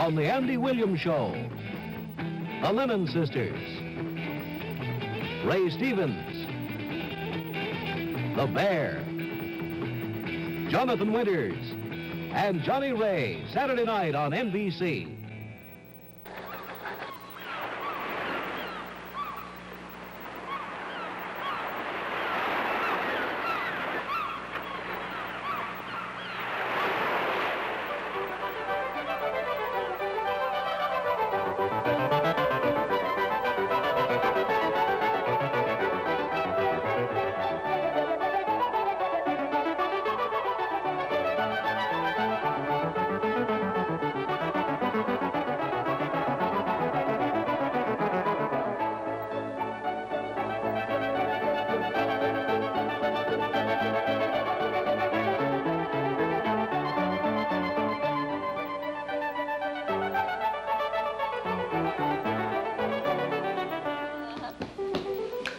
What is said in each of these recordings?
on The Andy Williams Show. The Lennon Sisters. Ray Stevens. The Bear. Jonathan Winters. And Johnny Ray, Saturday night on NBC.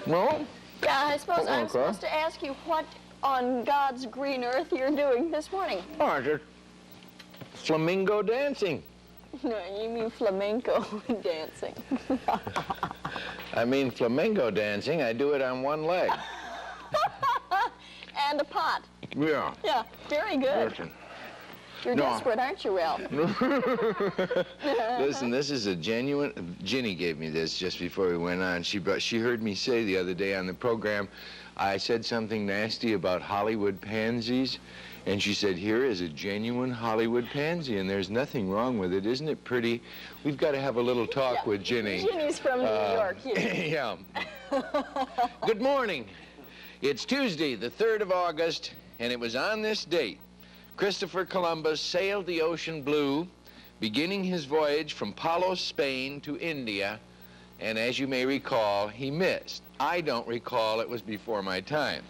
No? Yeah, I suppose I'm supposed to ask you what on God's green earth you're doing this morning. Oh, just flamingo dancing. No, you mean flamenco dancing. I mean flamingo dancing. I do it on one leg. And a pot. Yeah. Yeah, very good. Listen. You're desperate, aren't you, Ralph? Listen, this is a genuine... Ginny gave me this just before we went on. She heard me say the other day on the program, I said something nasty about Hollywood pansies, and she said, here is a genuine Hollywood pansy, and there's nothing wrong with it. Isn't it pretty? We've got to have a little talk with Ginny. Ginny's from New York. Yeah. Good morning. It's Tuesday, the 3rd of August, and it was on this date Christopher Columbus sailed the ocean blue, beginning his voyage from Palos, Spain to India, and as you may recall, he missed. I don't recall, it was before my time.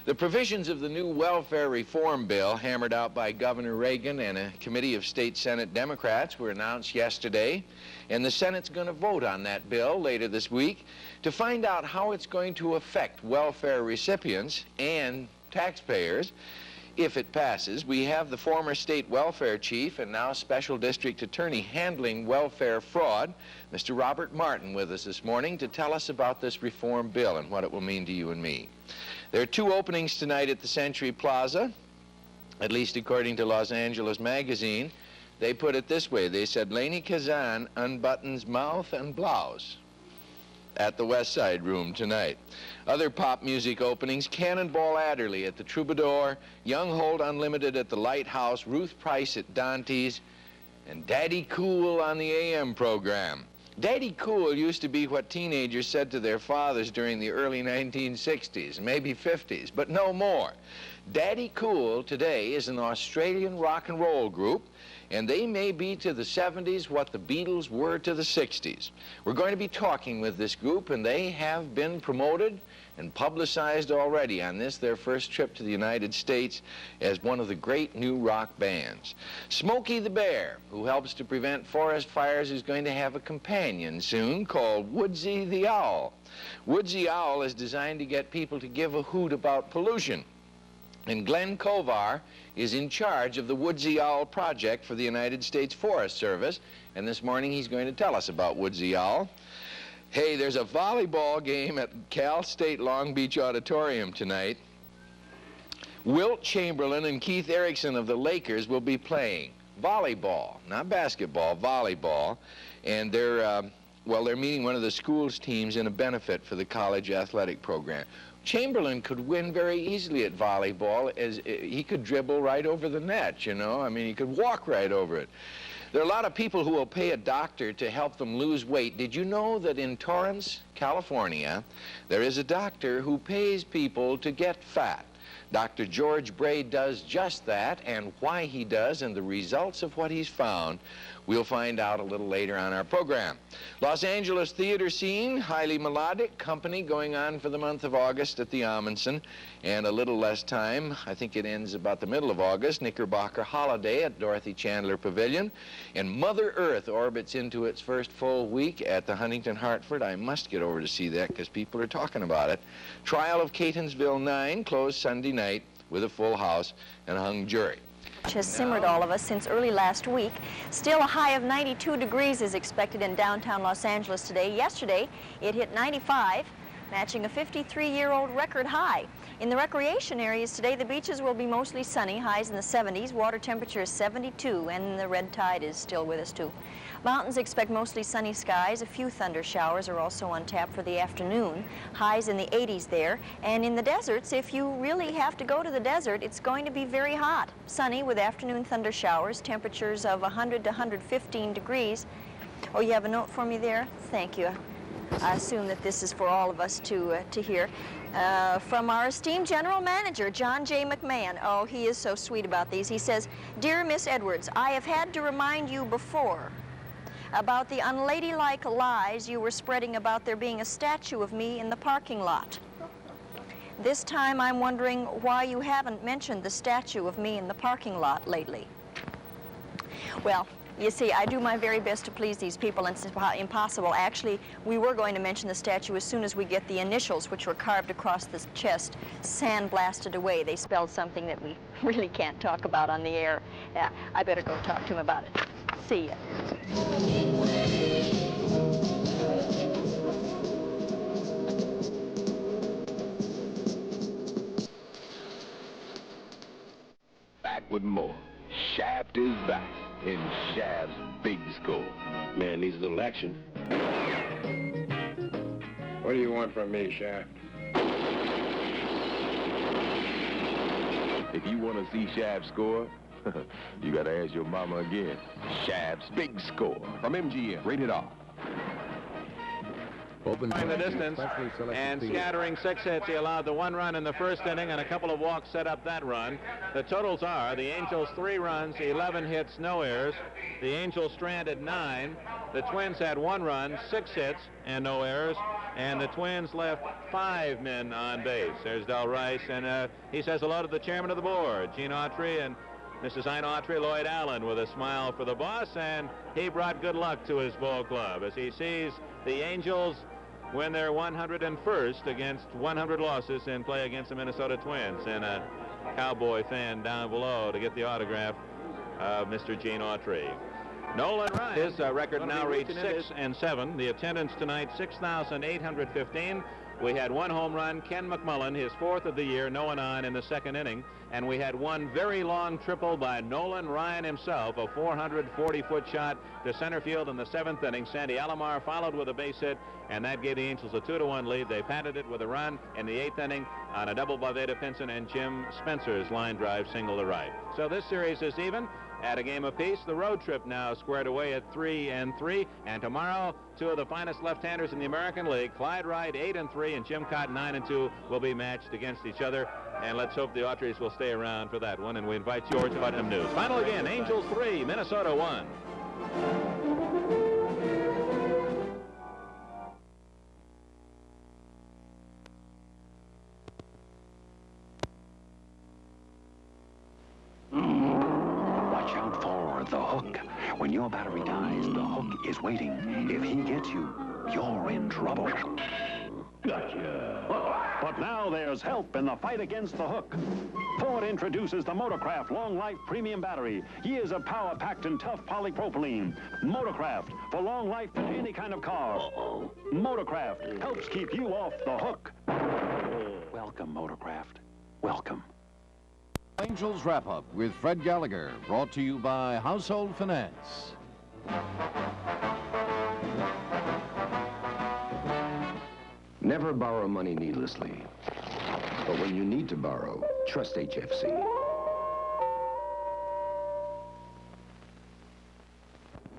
The provisions of the new welfare reform bill hammered out by Governor Reagan and a committee of state Senate Democrats were announced yesterday, and the Senate's going to vote on that bill later this week to find out how it's going to affect welfare recipients and taxpayers. If it passes, we have the former state welfare chief and now special district attorney handling welfare fraud, Mr. Robert Martin, with us this morning to tell us about this reform bill and what it will mean to you and me. There are 2 openings tonight at the Century Plaza, at least according to Los Angeles Magazine. They put it this way. They said, Lainie Kazan unbuttons mouth and blouse at the West Side Room tonight. Other pop music openings, Cannonball Adderley at the Troubadour, Young Holt Unlimited at the Lighthouse, Ruth Price at Dante's, and Daddy Cool on the AM program. Daddy Cool used to be what teenagers said to their fathers during the early 1960s, maybe 50s, but no more. Daddy Cool today is an Australian rock and roll group, and they may be to the 70s what the Beatles were to the 60s. We're going to be talking with this group, and they have been promoted and publicized already on this, their first trip to the United States, as one of the great new rock bands. Smokey the Bear, who helps to prevent forest fires, is going to have a companion soon called Woodsy the Owl. Woodsy Owl is designed to get people to give a hoot about pollution. And Glenn Kovar is in charge of the Woodsy Owl project for the United States Forest Service, and this morning he's going to tell us about Woodsy Owl. Hey, there's a volleyball game at Cal State Long Beach Auditorium tonight. Wilt Chamberlain and Keith Erickson of the Lakers will be playing volleyball, not basketball, volleyball, and they're meeting one of the school's teams in a benefit for the college athletic program. Chamberlain could win very easily at volleyball, as he could dribble right over the net, you know. I mean, he could walk right over it. There are a lot of people who will pay a doctor to help them lose weight. Did you know that in Torrance, California, there is a doctor who pays people to get fat? Dr. George Bray does just that, and why he does and the results of what he's found, we'll find out a little later on our program. Los Angeles theater scene, highly melodic company going on for the month of August at the Amundsen, and a little less time, I think it ends about the middle of August, Knickerbocker Holiday at Dorothy Chandler Pavilion, and Mother Earth orbits into its first full week at the Huntington Hartford. I must get over to see that because people are talking about it. Trial of Catonsville 9 closed Sunday night with a full house and a hung jury. which has simmered all of us since early last week. Still, a high of 92 degrees is expected in downtown Los Angeles today. Yesterday, it hit 95, matching a 53-year-old record high. In the recreation areas today, the beaches will be mostly sunny, highs in the 70s. Water temperature is 72, and the red tide is still with us, too. Mountains expect mostly sunny skies. A few thunder showers are also on tap for the afternoon. Highs in the 80s there. And in the deserts, if you really have to go to the desert, it's going to be very hot. Sunny with afternoon thunder showers, temperatures of 100 to 115 degrees. Oh, you have a note for me there? Thank you. I assume that this is for all of us to hear. From our esteemed general manager, John J. McMahon. Oh, he is so sweet about these. He says, "Dear Miss Edwards, I have had to remind you before about the unladylike lies you were spreading about there being a statue of me in the parking lot. This time I'm wondering why you haven't mentioned the statue of me in the parking lot lately." Well, you see, I do my very best to please these people, and it's impossible. Actually, we were going to mention the statue as soon as we get the initials, which were carved across the chest, sandblasted away. They spelled something that we really can't talk about on the air. Yeah, I better go talk to him about it. See ya. Back with more. Shaft is back in Shaft's Big Score. Man needs a little action. What do you want from me, Shaft? If you want to see Shaft score, you got to ask your mama again. Shaft's Big Score from MGM. Rated R. In the distance and scattering 6 hits. He allowed the 1 run in the first inning, and a couple of walks set up that run. The totals are the Angels 3 runs, 11 hits, no errors. The Angels stranded 9. The Twins had 1 run, 6 hits, and no errors. And the Twins left 5 men on base. There's Del Rice, and he says hello to the chairman of the board, Gene Autry, and Mrs. Ina Autry, Lloyd Allen, with a smile for the boss, and he brought good luck to his ball club as he sees the Angels win their 101st against 100 losses in play against the Minnesota Twins. And a Cowboy fan down below to get the autograph of Mr. Gene Autry. Nolan Ryan, his record now reached 6-7. The attendance tonight, 6,815. We had 1 home run, Ken McMullen, his 4th of the year, no one on in the 2nd inning. And we had 1 very long triple by Nolan Ryan himself, a 440-foot shot to center field in the 7th inning. Sandy Alomar followed with a base hit, and that gave the Angels a 2-1 lead. They padded it with a run in the 8th inning on a double by Veda Pinson and Jim Spencer's line drive single to right. So this series is even at a game apiece. The road trip now squared away at 3-3, and tomorrow 2 of the finest left-handers in the American League, Clyde Wright 8-3 and Jim Cotton 9-2, will be matched against each other. And let's hope the Autrys will stay around for that one. And we invite George to Putnam News. Final again, Angels 3, Minnesota 1. Watch out for the hook. When your battery dies, the hook is waiting. If he gets you, you're in trouble. Gotcha. But now there's help in the fight against the hook. Ford introduces the Motorcraft Long Life Premium Battery. Years of power-packed and tough polypropylene. Motorcraft for long life in any kind of car. Motorcraft helps keep you off the hook. Welcome, Motorcraft. Welcome. Angels Wrap-Up with Fred Gallagher, brought to you by Household Finance. Never borrow money needlessly. But when you need to borrow, trust HFC.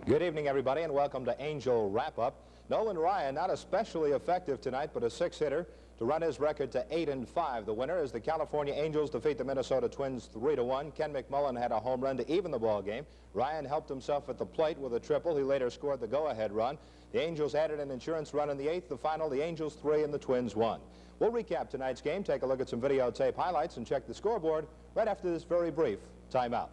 Good evening, everybody, and welcome to Angel Wrap-Up. Nolan Ryan, not especially effective tonight, but a 6-hitter to run his record to 8-5. The winner is the California Angels defeat the Minnesota Twins 3-1. Ken McMullen had a home run to even the ball game. Ryan helped himself at the plate with a triple. He later scored the go-ahead run. The Angels added an insurance run in the 8th. The final, the Angels 3 and the Twins 1. We'll recap tonight's game, take a look at some videotape highlights, and check the scoreboard right after this very brief timeout.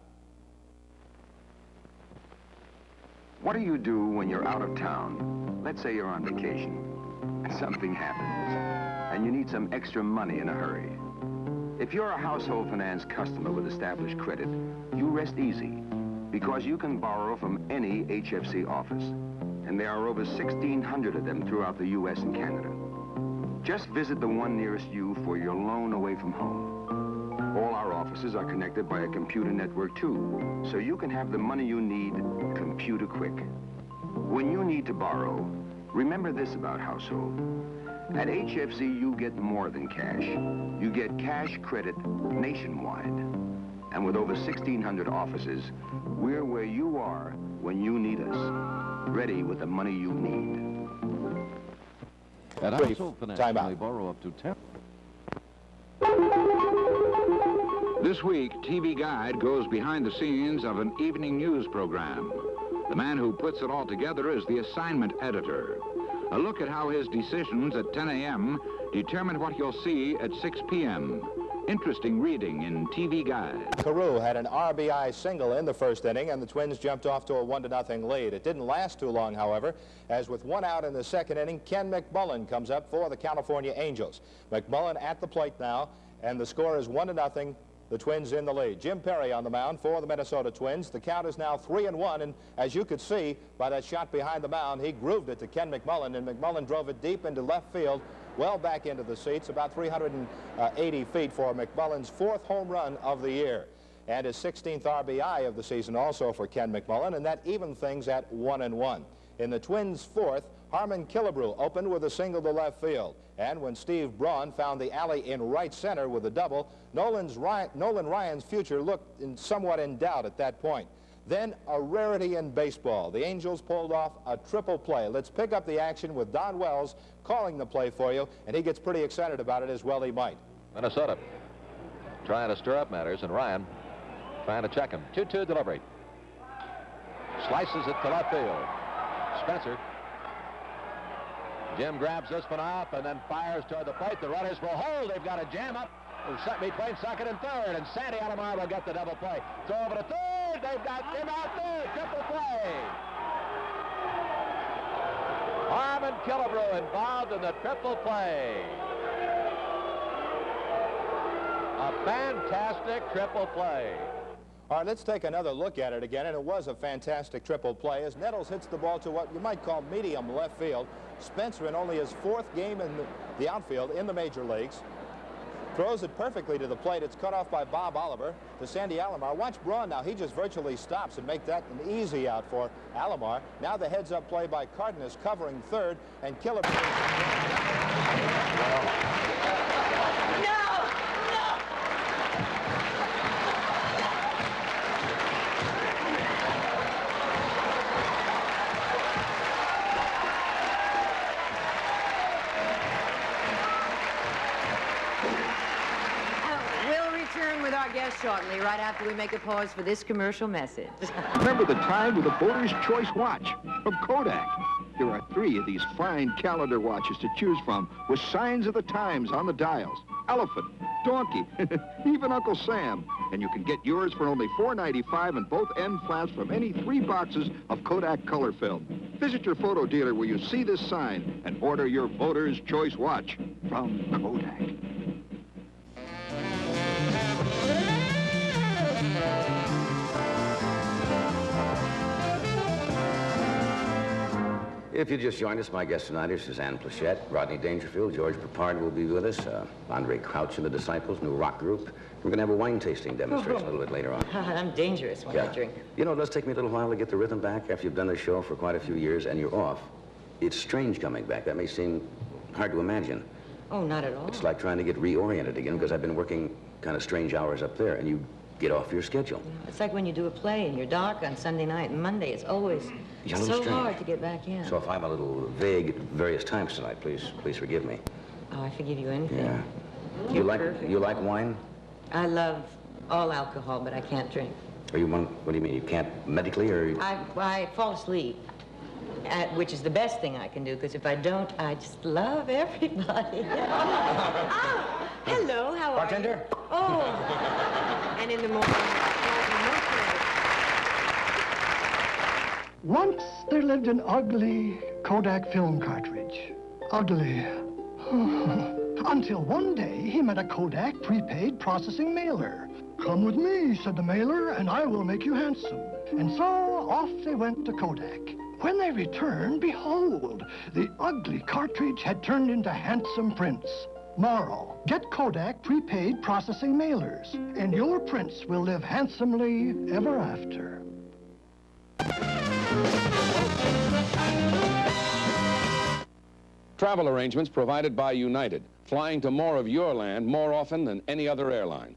What do you do when you're out of town? Let's say you're on vacation. Something happens, and you need some extra money in a hurry. If you're a household finance customer with established credit, you rest easy because you can borrow from any HFC office. And there are over 1,600 of them throughout the U.S. and Canada. Just visit the one nearest you for your loan away from home. All our offices are connected by a computer network too, so you can have the money you need computer quick. When you need to borrow, remember this about household. At HFC, you get more than cash. You get cash credit nationwide. And with over 1,600 offices, we're where you are when you need us. Ready with the money you need. At Household Finance, they borrow up to 10. This week, TV Guide goes behind the scenes of an evening news program. The man who puts it all together is the assignment editor. A look at how his decisions at 10 a.m. determine what you'll see at 6 p.m. Interesting reading in TV Guide. Carew had an RBI single in the first inning, and the Twins jumped off to a 1-0 lead. It didn't last too long, however, as with one out in the second inning, Ken McMullen comes up for the California Angels. McMullen at the plate now, and the score is 1-0. The Twins in the lead. Jim Perry on the mound for the Minnesota Twins. The count is now 3-1, and as you could see by that shot behind the mound, he grooved it to Ken McMullen, and McMullen drove it deep into left field, well back into the seats, about 380 feet for McMullen's 4th home run of the year, and his 16th RBI of the season also for Ken McMullen, and that evened things at 1-1. In the Twins' 4th, Harmon Killebrew opened with a single to left field. And when Steve Braun found the alley in right center with a double, Nolan Ryan's future looked somewhat in doubt at that point. Then a rarity in baseball. The Angels pulled off a triple play. Let's pick up the action with Don Wells calling the play for you, and he gets pretty excited about it, as well he might. Minnesota trying to stir up matters, and Ryan trying to check him. 2-2 delivery. Slices it to left field. Spencer. Jim grabs this one up and then fires toward the plate. The runners will hold. They've got a jam up between second and third, and Sandy Alomar will get the double play. Throw over to third. They've got him out there. Triple play. Harmon Killebrew involved in the triple play. A fantastic triple play. All right, let's take another look at it again, and it was a fantastic triple play as Nettles hits the ball to what you might call medium left field. Spencer, in only his 4th game in the outfield in the major leagues, throws it perfectly to the plate. It's cut off by Bob Oliver to Sandy Alomar. Watch Braun now. He just virtually stops and make that an easy out for Alomar. Now the heads-up play by Cardenas covering third, and Killebrew. Shortly, right after we make a pause for this commercial message. Remember the time with the Boater's Choice watch from Kodak. There are 3 of these fine calendar watches to choose from with signs of the times on the dials. Elephant, donkey, even Uncle Sam. And you can get yours for only $4.95 and both end flaps from any 3 boxes of Kodak color film. Visit your photo dealer where you see this sign and order your Boater's Choice watch from Kodak. If you just joined us, my guests tonight are Suzanne Plachette, Rodney Dangerfield, George Peppard will be with us, Andre Crouch and the Disciples, new rock group. We're going to have a wine tasting demonstration a little bit later on. I'm dangerous when I drink. You know, it does take me a little while to get the rhythm back after you've done the show for quite a few years and you're off. It's strange coming back. That may seem hard to imagine. Oh, not at all. It's like trying to get reoriented again because I've been working kind of strange hours up there and you get off your schedule. It's like when you do a play and you're dark on Sunday night and Monday. It's always so hard to get back in. So if I'm a little vague at various times tonight, please forgive me. Oh, I forgive you anything. Yeah. You like wine? I love all alcohol, but I can't drink. What do you mean? You can't medically, or? I fall asleep, which is the best thing I can do, because if I don't, I just love everybody. Oh, hello, how are you? Bartender? Oh, and in the morning, Once there lived an ugly Kodak film cartridge. Ugly. Until one day he met a Kodak prepaid processing mailer. "Come with me," said the mailer, "and I will make you handsome." And so off they went to Kodak. When they returned, behold, the ugly cartridge had turned into handsome prints. Moral: get Kodak prepaid processing mailers, and your prints will live handsomely ever after. Travel arrangements provided by United, flying to more of your land more often than any other airline.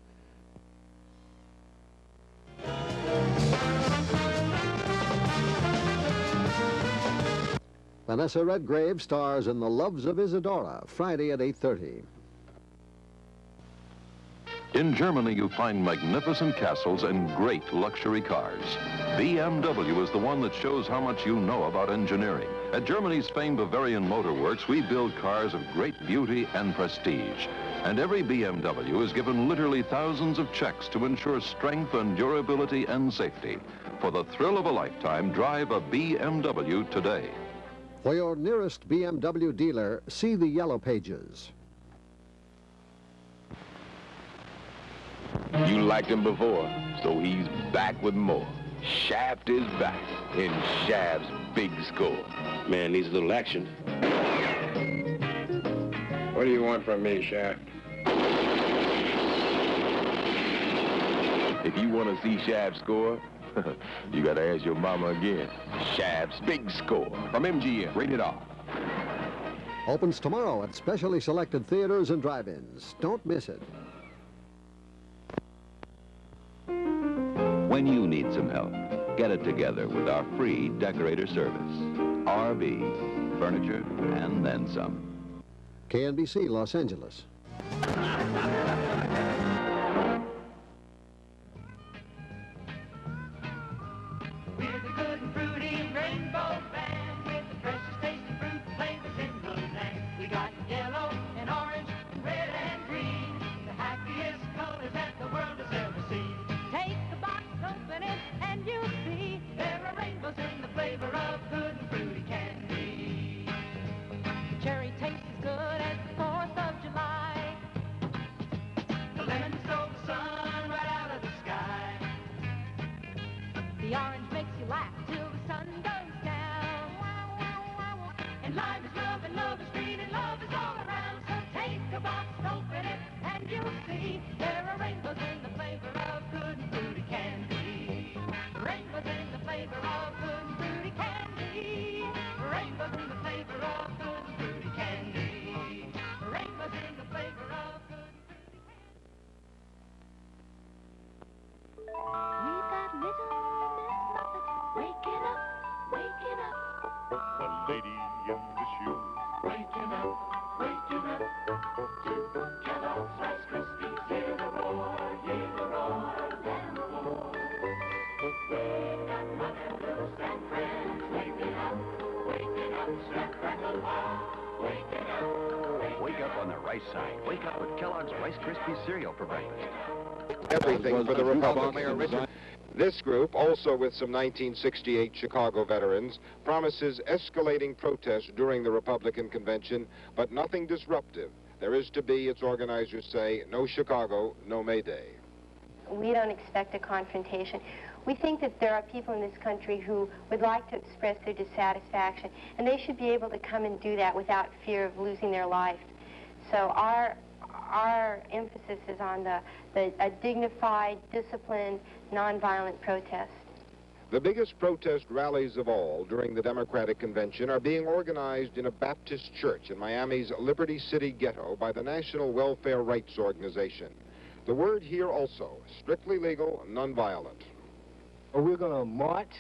Vanessa Redgrave stars in The Loves of Isadora, Friday at 8:30. In Germany, you find magnificent castles and great luxury cars. BMW is the one that shows how much you know about engineering. At Germany's famed Bavarian Motor Works, we build cars of great beauty and prestige. And every BMW is given literally thousands of checks to ensure strength and durability and safety. For the thrill of a lifetime, drive a BMW today. For your nearest BMW dealer, see the Yellow Pages. You liked him before, so he's back with more. Shaft is back in Shaft's Big Score. Man needs a little action. What do you want from me, Shaft? If you want to see Shaft score, you got to ask your mama again. Shaft's Big Score from MGM, rated R. Opens tomorrow at specially selected theaters and drive-ins. Don't miss it. When you need some help, get it together with our free decorator service. RB, furniture, and then some. KNBC, Los Angeles. The orange makes you laugh till the sun goes down. And life is love and love is green and love is all around. So take a box, open it, and you'll see there are rainbows in the flavor of good and fruity candy. Rainbows in the flavor of good and fruity candy. Rainbows in the flavor of good and fruity candy. Rainbows in the flavor of good and fruity candy. We've got little waking up, waking up. The lady in the shoe. Waking up, waking up. To Kellogg's Rice Krispies, hear the roar, then the roar. We've got Mother Goose and friends. Waking up, snap, crackle, pop. Waking up. Wake up on the right side. Wake up with Kellogg's Rice Krispies cereal for breakfast. Everything for the Republicans. This group, also with some 1968 Chicago veterans, promises escalating protests during the Republican convention, but nothing disruptive. There is to be, its organizers say, no Chicago, no May Day. We don't expect a confrontation. We think that there are people in this country who would like to express their dissatisfaction, and they should be able to come and do that without fear of losing their life. So our emphasis is on a dignified, disciplined, nonviolent protest. The biggest protest rallies of all during the Democratic Convention are being organized in a Baptist church in Miami's Liberty City ghetto by the National Welfare Rights Organization. The word here also, strictly legal, nonviolent. We're going to march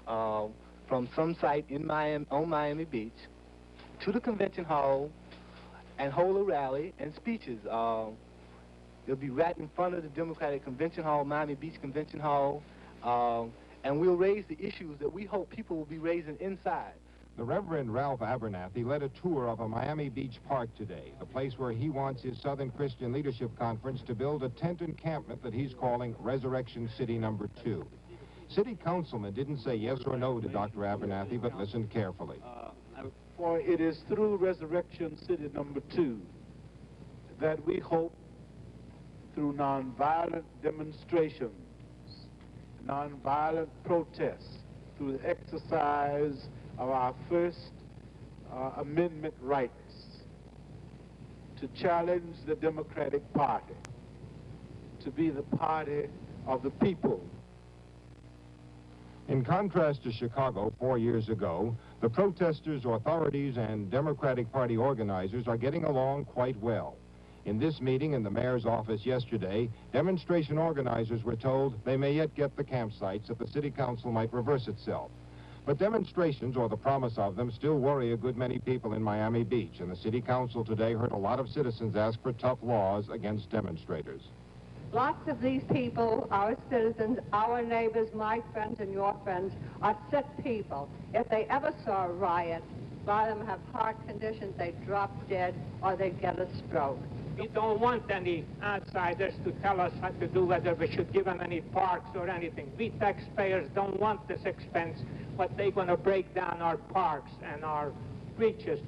from some site in on Miami Beach to the convention hall and hold a rally and speeches. It'll be right in front of the Democratic Convention Hall, Miami Beach Convention Hall, and we'll raise the issues that we hope people will be raising inside. The Reverend Ralph Abernathy led a tour of a Miami Beach park today, the place where he wants his Southern Christian Leadership Conference to build a tent encampment that he's calling Resurrection City No. 2. City councilmen didn't say yes or no to Dr. Abernathy, but listened carefully. For it is through Resurrection City No. 2 that we hope through nonviolent demonstrations, nonviolent protests, through the exercise of our First Amendment rights, to challenge the Democratic Party, to be the party of the people. In contrast to Chicago 4 years ago, the protesters, authorities, and Democratic Party organizers are getting along quite well. In this meeting in the mayor's office yesterday, demonstration organizers were told they may yet get the campsites if the city council might reverse itself. But demonstrations, or the promise of them, still worry a good many people in Miami Beach, and the city council today heard a lot of citizens ask for tough laws against demonstrators. Lots of these people, our citizens, our neighbors, my friends and your friends, are sick people. If they ever saw a riot, a lot of them have heart conditions, they drop dead, or they get a stroke. We don't want any outsiders to tell us what to do, whether we should give them any parks or anything. We taxpayers don't want this expense, but they're going to break down our parks and our beaches.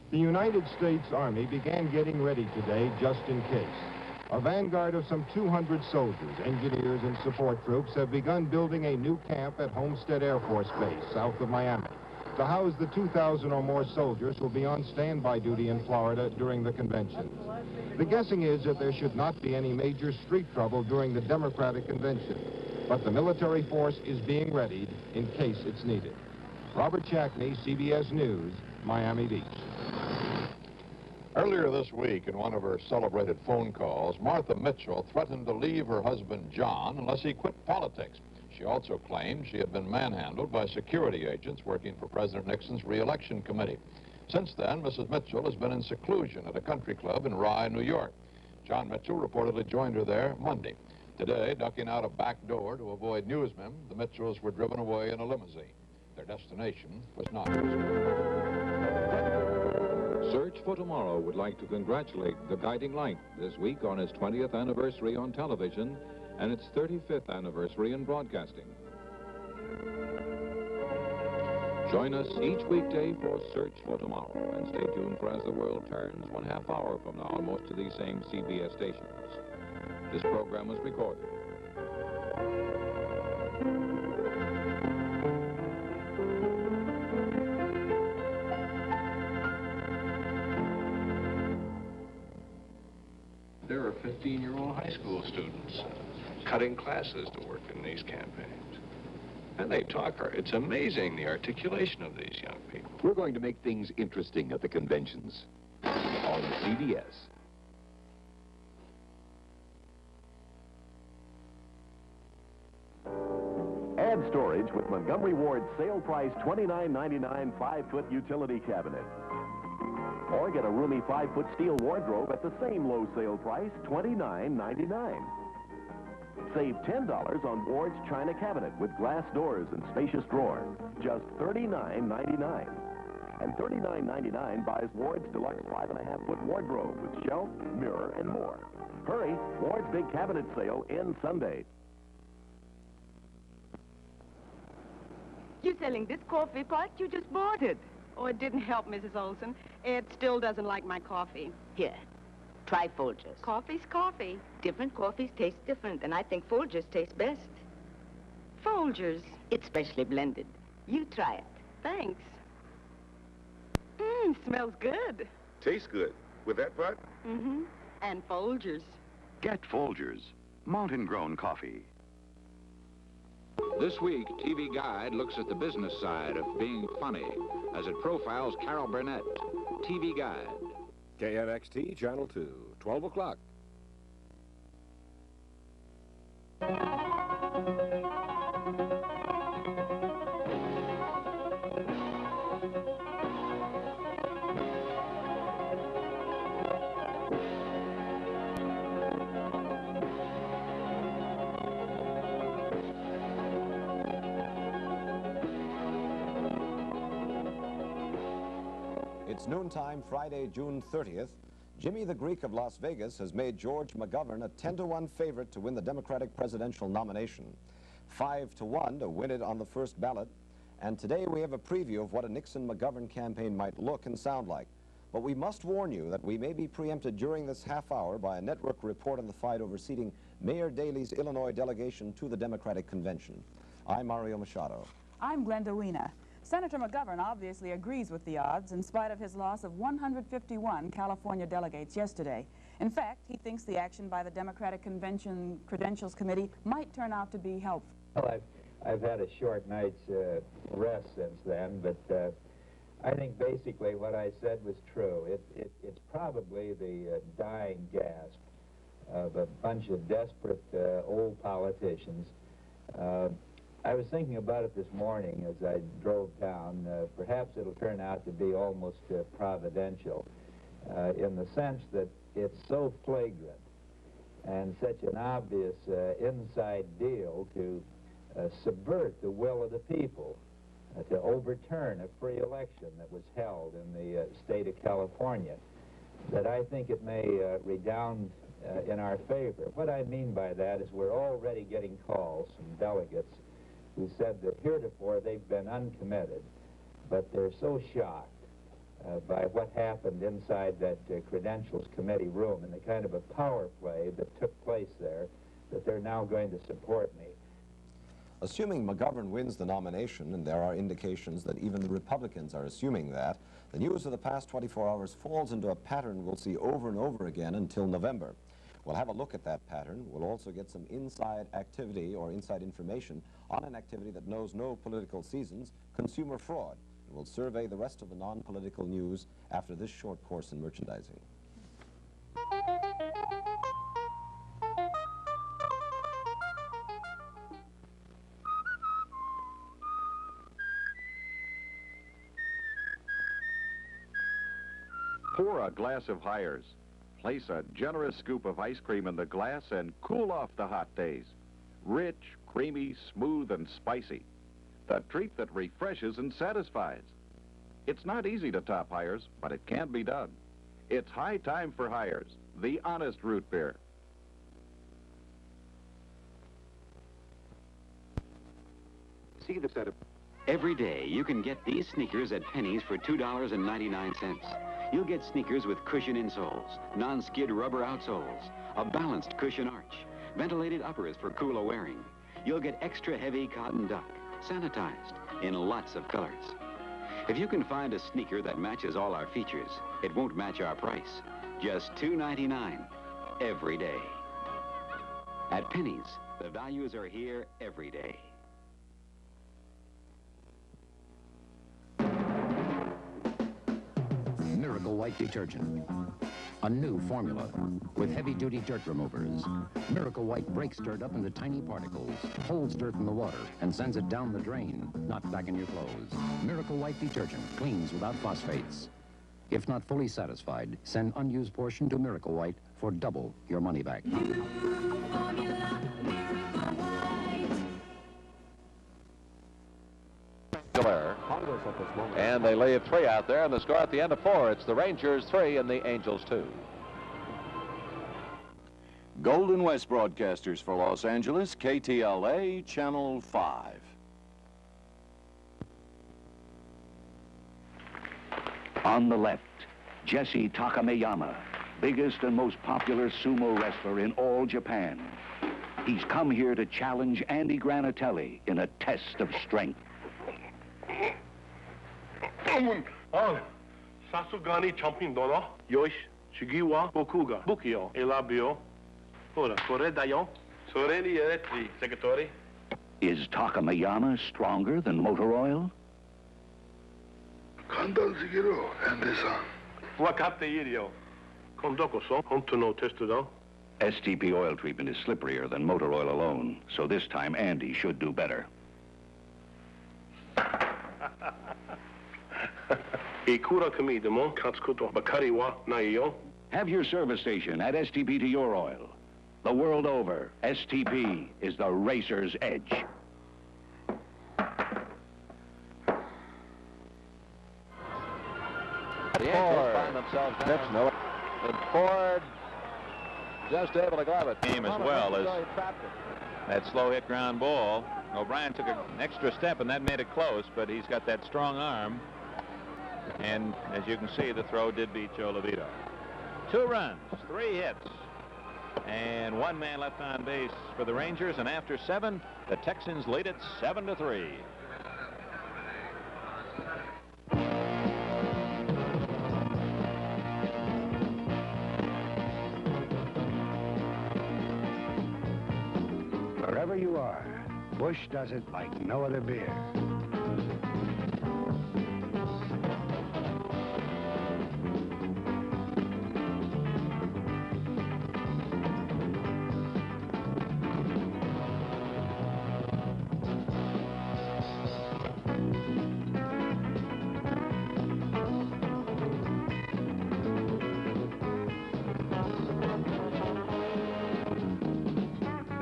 The United States Army began getting ready today just in case. A vanguard of some 200 soldiers, engineers, and support troops have begun building a new camp at Homestead Air Force Base, south of Miami, to house the 2,000 or more soldiers who will be on standby duty in Florida during the convention. The guessing is that there should not be any major street trouble during the Democratic convention, but the military force is being readied in case it's needed. Robert Shackney, CBS News, Miami Beach. Earlier this week, in one of her celebrated phone calls, Martha Mitchell threatened to leave her husband, John, unless he quit politics. She also claimed she had been manhandled by security agents working for President Nixon's re-election committee. Since then, Mrs. Mitchell has been in seclusion at a country club in Rye, New York. John Mitchell reportedly joined her there Monday. Today, ducking out a back door to avoid newsmen, the Mitchells were driven away in a limousine. Their destination was not Search for Tomorrow would like to congratulate The Guiding Light this week on its 20th anniversary on television and its 35th anniversary in broadcasting. Join us each weekday for Search for Tomorrow, and stay tuned for As the World Turns, 1/2 hour from now on most of these same CBS stations. This program was recorded. There are 15-year-old high school students cutting classes to work in these campaigns. And they talk. It's amazing, the articulation of these young people. We're going to make things interesting at the conventions on CBS. Add storage with Montgomery Ward's sale price $29.99 5-foot utility cabinet. Or get a roomy 5-foot steel wardrobe at the same low sale price, $29.99. Save $10 on Ward's China cabinet with glass doors and spacious drawer, just $39.99. And $39.99 buys Ward's deluxe 5.5-foot wardrobe with shelf, mirror, and more. Hurry, Ward's big cabinet sale ends Sunday. You're selling this coffee pot? You just bought it. Oh, it didn't help, Mrs. Olson. Ed still doesn't like my coffee. Here, try Folgers. Coffee's coffee. Different coffees taste different, and I think Folgers tastes best. Folgers. It's specially blended. You try it. Thanks. Smells good. Tastes good. With that part? Mm-hmm. And Folgers. Get Folgers, mountain-grown coffee. This week, TV Guide looks at the business side of being funny as it profiles Carol Burnett. TV Guide. KNXT, Channel 2, 12 o'clock. It's noontime Friday, June 30th. Jimmy the Greek of Las Vegas has made George McGovern a 10-to-1 favorite to win the Democratic presidential nomination. 5-to-1 to win it on the first ballot. And today we have a preview of what a Nixon-McGovern campaign might look and sound like. But we must warn you that we may be preempted during this half hour by a network report on the fight over seating Mayor Daley's Illinois delegation to the Democratic Convention. I'm Mario Machado. I'm Glenda Weena. Senator McGovern obviously agrees with the odds in spite of his loss of 151 California delegates yesterday. In fact, he thinks the action by the Democratic Convention Credentials Committee might turn out to be helpful. Well, I've had a short night's rest since then, but I think basically what I said was true. It's probably the dying gasp of a bunch of desperate old politicians. I was thinking about it this morning as I drove down. Perhaps it'll turn out to be almost providential in the sense that it's so flagrant and such an obvious inside deal to subvert the will of the people, to overturn a free election that was held in the state of California, that I think it may redound in our favor. What I mean by that is we're already getting calls from delegates who said that heretofore they've been uncommitted, but they're so shocked by what happened inside that Credentials Committee room and the kind of a power play that took place there, that they're now going to support me. Assuming McGovern wins the nomination, and there are indications that even the Republicans are assuming that, the news of the past 24 hours falls into a pattern we'll see over and over again until November. We'll have a look at that pattern. We'll also get some inside activity or inside information on an activity that knows no political seasons, consumer fraud. And we'll survey the rest of the non-political news after this short course in merchandising. Pour a glass of Hires. Place a generous scoop of ice cream in the glass and cool off the hot days. Rich, creamy, smooth, and spicy. The treat that refreshes and satisfies. It's not easy to top Hires, but it can be done. It's high time for Hires, the honest root beer. See the setup. Every day, you can get these sneakers at Penny's for $2.99. You'll get sneakers with cushion insoles, non-skid rubber outsoles, a balanced cushion arch, ventilated uppers for cooler wearing. You'll get extra heavy cotton duck, sanitized, in lots of colors. If you can find a sneaker that matches all our features, it won't match our price. Just $2.99 every day. At Penny's, the values are here every day. Miracle White Detergent. A new formula with heavy-duty dirt removers. Miracle White breaks dirt up into tiny particles, holds dirt in the water, and sends it down the drain, not back in your clothes. Miracle White Detergent cleans without phosphates. If not fully satisfied, send unused portion to Miracle White for double your money back. And they lay a 3 out there, and the score at the end of 4. It's the Rangers 3 and the Angels 2. Golden West Broadcasters for Los Angeles, KTLA, Channel 5. On the left, Jesse Takameyama, biggest and most popular sumo wrestler in all Japan. He's come here to challenge Andy Granatelli in a test of strength. Sasugani champion dono, Yosh, Shigiwa, Bokuga, Bukio, Elabio, Ora, Koredayo, Soreni Eletri, Secretary. Is Takameyama stronger than motor oil? Kandal Zigiro, Anderson. Wakate Irio. Kondoko so, Hontuno Testudo. STP oil treatment is slipperier than motor oil alone, so this time Andy should do better. Have your service station at STP to your oil. The world over, STP is the racer's edge. The Angels find themselves down. And Ford just able to glove it. Game as well as that slow hit ground ball. O'Brien took an extra step, and that made it close, but he's got that strong arm. And as you can see, the throw did beat Joe Levito. 2 runs, 3 hits, and 1 man left on base for the Rangers. And after 7, the Texans lead it 7-3. Wherever you are, Busch does it like no other beer.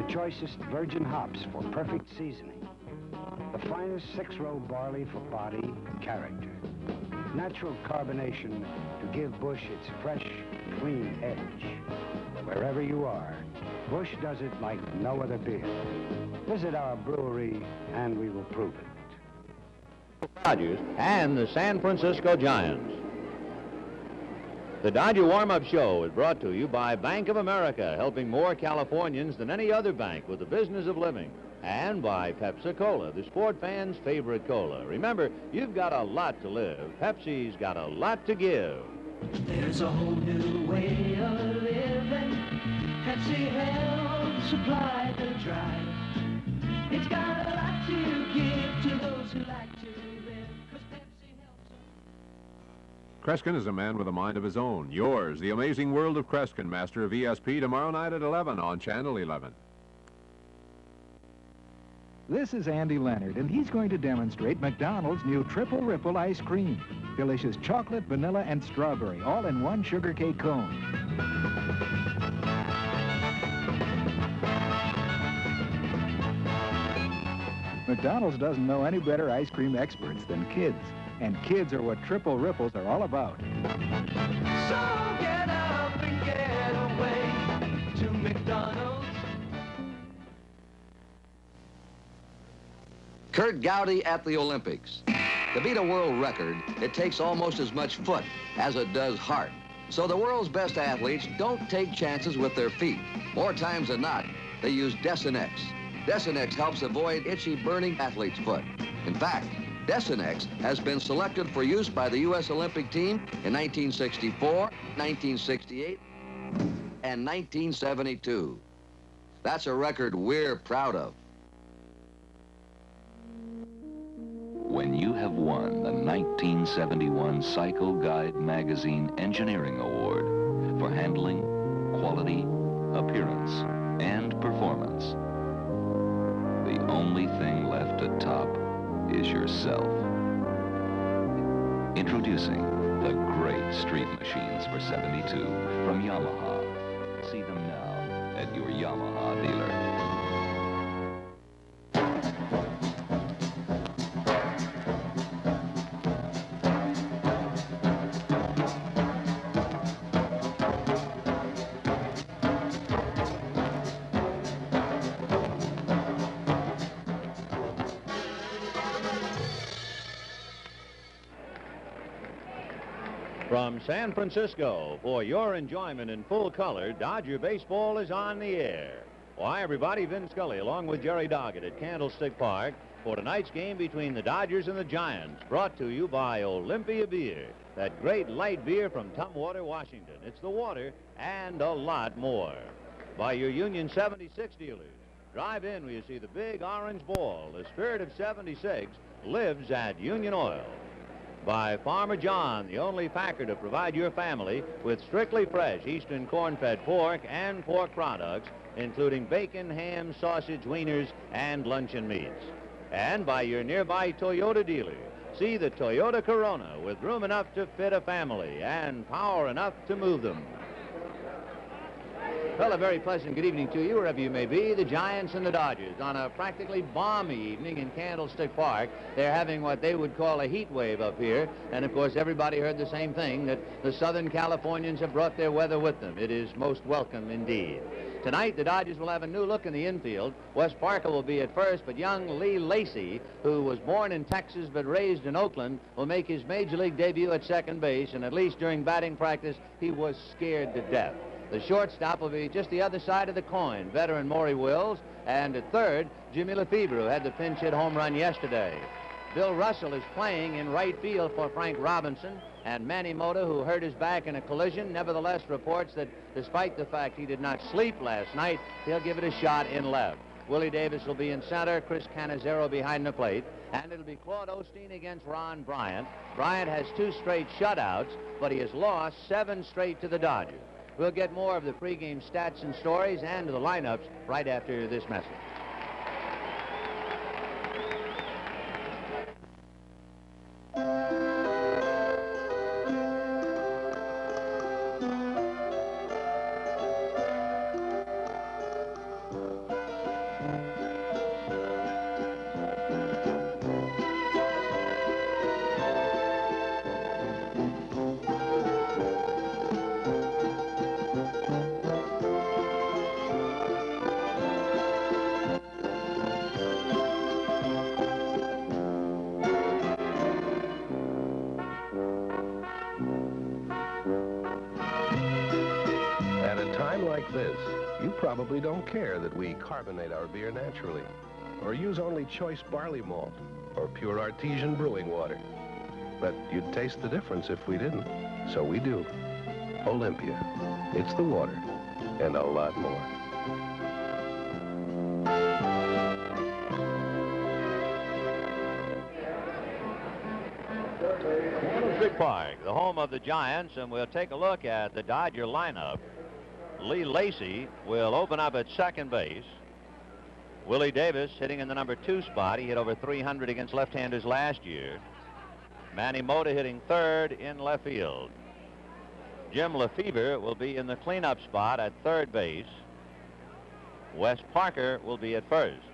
Choicest virgin hops for perfect seasoning. The finest 6-row barley for body and character. Natural carbonation to give Busch its fresh, clean edge. Wherever you are, Busch does it like no other beer. Visit our brewery and we will prove it. Dodgers and the San Francisco Giants. The Dodger Warm-Up Show is brought to you by Bank of America, helping more Californians than any other bank with the business of living. And by Pepsi-Cola, the sport fans' favorite cola. Remember, you've got a lot to live. Pepsi's got a lot to give. There's a whole new way of living. Pepsi helps supply the drive. It's got a lot to give to those who like to live. 'Cause Pepsi helps them. Kreskin is a man with a mind of his own. Yours, The Amazing World of Kreskin, master of ESP, tomorrow night at 11 on Channel 11. This is Andy Leonard, and he's going to demonstrate McDonald's new Triple Ripple ice cream. Delicious chocolate, vanilla, and strawberry, all in one sugar cake cone. McDonald's doesn't know any better ice cream experts than kids. And kids are what Triple Ripples are all about. So get up and get away to McDonald's. Kurt Gowdy at the Olympics. To beat a world record, it takes almost as much foot as it does heart. So the world's best athletes don't take chances with their feet. More times than not, they use Desinex. Desinex helps avoid itchy, burning athlete's foot. In fact, Desinex has been selected for use by the U.S. Olympic team in 1964, 1968, and 1972. That's a record we're proud of. When you have won the 1971 Cycle Guide Magazine Engineering Award for handling, quality, appearance, and performance, the only thing left to top is yourself. Introducing the great street machines for 72 from Yamaha. See them now at your Yamaha dealer. From San Francisco, for your enjoyment in full color, Dodger Baseball is on the air. Why, everybody, Vin Scully, along with Jerry Doggett at Candlestick Park for tonight's game between the Dodgers and the Giants, brought to you by Olympia Beer, that great light beer from Tumwater, Washington. It's the water and a lot more. By your Union 76 dealers. Drive in where you see the big orange ball. The spirit of 76 lives at Union Oil. By Farmer John, the only packer to provide your family with strictly fresh Eastern corn-fed pork and pork products, including bacon, ham, sausage, wieners, and luncheon meats. And by your nearby Toyota dealer. See the Toyota Corona with room enough to fit a family and power enough to move them. Well, a very pleasant good evening to you, wherever you may be. The Giants and the Dodgers on a practically balmy evening in Candlestick Park. They're having what they would call a heat wave up here. And, of course, everybody heard the same thing, that the Southern Californians have brought their weather with them. It is most welcome indeed. Tonight, the Dodgers will have a new look in the infield. Wes Parker will be at first, but young Lee Lacy, who was born in Texas but raised in Oakland, will make his major league debut at second base, and at least during batting practice, he was scared to death. The shortstop will be just the other side of the coin, veteran Maury Wills, and at third, Jimmy Lefebvre, who had the pinch hit home run yesterday. Bill Russell is playing in right field for Frank Robinson, and Manny Mota, who hurt his back in a collision, nevertheless reports that despite the fact he did not sleep last night, he'll give it a shot in left. Willie Davis will be in center, Chris Cannizzaro behind the plate, and it'll be Claude Osteen against Ron Bryant. Bryant has 2 straight shutouts, but he has lost 7 straight to the Dodgers. We'll get more of the pregame stats and stories and the lineups right after this message. This, you probably don't care that we carbonate our beer naturally, or use only choice barley malt, or pure artesian brewing water. But you'd taste the difference if we didn't, so we do. Olympia, it's the water, and a lot more. Candlestick Park, the home of the Giants, and we'll take a look at the Dodger lineup. Lee Lacy will open up at second base. Willie Davis hitting in the number 2 spot. He hit over 300 against left-handers last year. Manny Mota hitting third in left field. Jim Lefebvre will be in the cleanup spot at third base. Wes Parker will be at first.